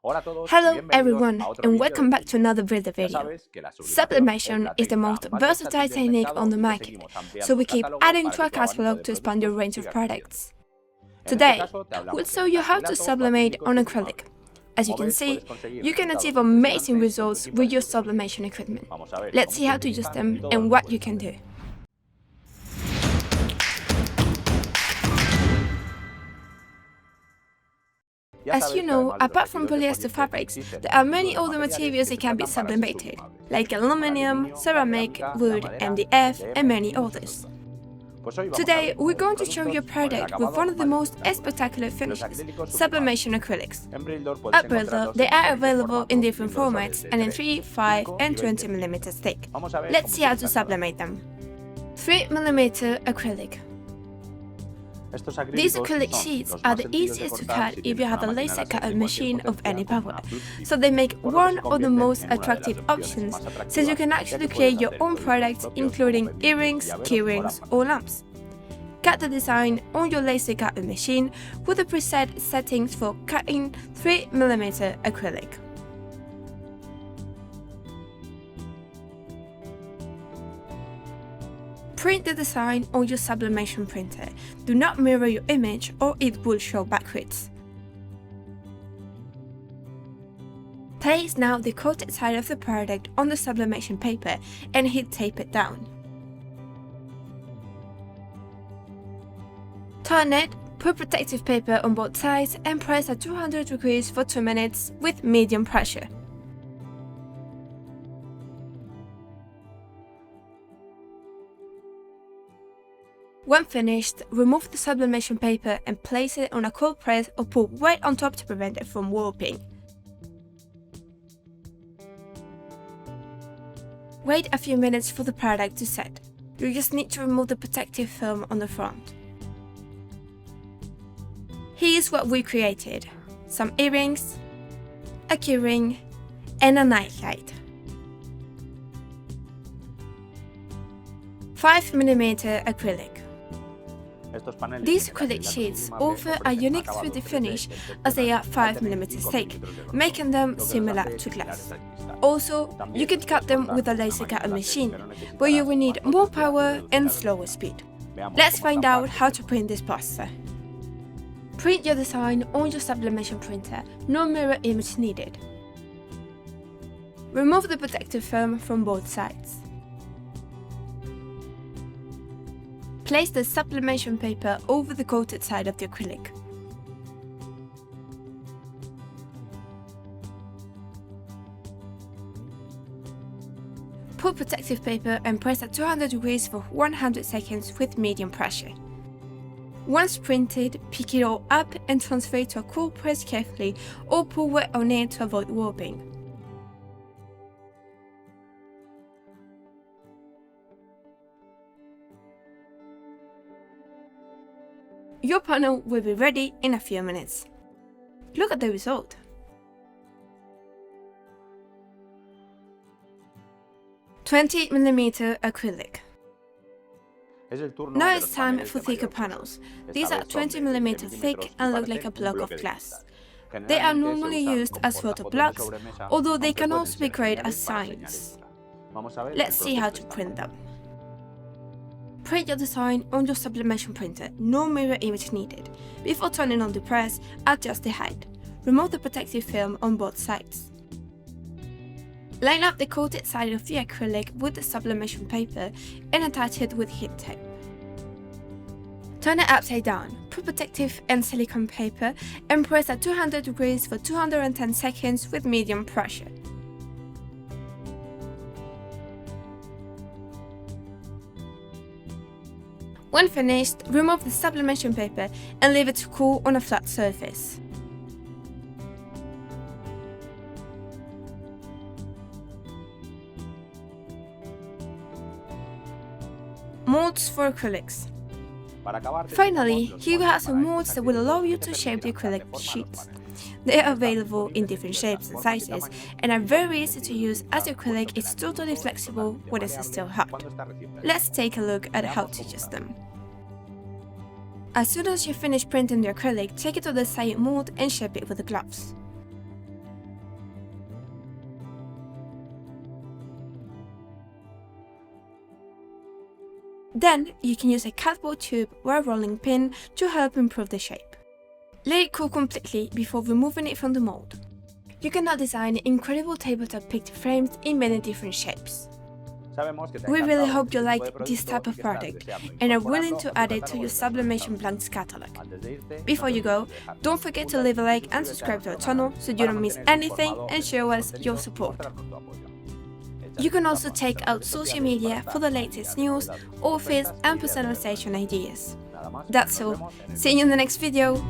Hello everyone, and welcome back to another Brildor video. Sublimation is the most versatile technique on the market, so we keep adding to our catalog to expand your range of products. Today, we'll show you how to sublimate on acrylic. As you can see, you can achieve amazing results with your sublimation equipment. Let's see how to use them and what you can do. As you know, apart from polyester fabrics, there are many other materials that can be sublimated, like aluminium, ceramic, wood, MDF, and many others. Today, we're going to show you a product with one of the most spectacular finishes, sublimation acrylics. At Brildor, they are available in different formats and in 3, 5, and 20 mm thick. Let's see how to sublimate them. 3 mm acrylic. These acrylic sheets are the easiest to cut if you have a laser cutter machine of any power, so they make one of the most attractive options since you can actually create your own products including earrings, keyrings or lamps. Cut the design on your laser cutter machine with the preset settings for cutting 3 mm acrylic. Print the design on your sublimation printer. Do not mirror your image or it will show backwards. Place now the coated side of the product on the sublimation paper and heat tape it down. Turn it, put protective paper on both sides and press at 200 degrees for 2 minutes with medium pressure. When finished, remove the sublimation paper and place it on a cold press or put weight on top to prevent it from warping. Wait a few minutes for the product to set. You just need to remove the protective film on the front. Here's what we created: some earrings, a keyring, and a nightlight. 5 mm acrylic. These acrylic sheets offer a unique 3D finish as they are 5 mm thick, making them similar to glass. Also, you can cut them with a laser cutter machine, where you will need more power and slower speed. Let's find out how to print this poster. Print your design on your sublimation printer, no mirror image needed. Remove the protective film from both sides. Place the sublimation paper over the coated side of the acrylic. Put protective paper and press at 200 degrees for 100 seconds with medium pressure. Once printed, pick it all up and transfer it to a cool press carefully or pour wet on it to avoid warping. Your panel will be ready in a few minutes. Look at the result. "20 mm acrylic. Now it's time for thicker panels. These are 20 mm thick and look like a block of glass. They are normally used as photo blocks, although they can also be created as signs. Let's see how to print them. Print your design on your sublimation printer, no mirror image needed. Before turning on the press, adjust the height. Remove the protective film on both sides. Line up the coated side of the acrylic with the sublimation paper and attach it with heat tape. Turn it upside down, put protective and silicone paper and press at 200 degrees for 210 seconds with medium pressure. When finished, remove the sublimation paper and leave it to cool on a flat surface. Moulds for acrylics. Finally, here we have some molds that will allow you to shape the acrylic sheets. They are available in different shapes and sizes and are very easy to use as the acrylic is totally flexible when it's still hot. Let's take a look at how to use them. As soon as you finish printing the acrylic, take it to the side mold and shape it with the gloves. Then you can use a cardboard tube or a rolling pin to help improve the shape. Let it cool completely before removing it from the mold. You can now design incredible tabletop picture frames in many different shapes. We really hope you like this type of product and are willing to add it to your Sublimation Blanks catalog. Before you go, don't forget to leave a like and subscribe to our channel so you don't miss anything and show us your support. You can also check out social media for the latest news, offers and personalization ideas. That's all. See you in the next video!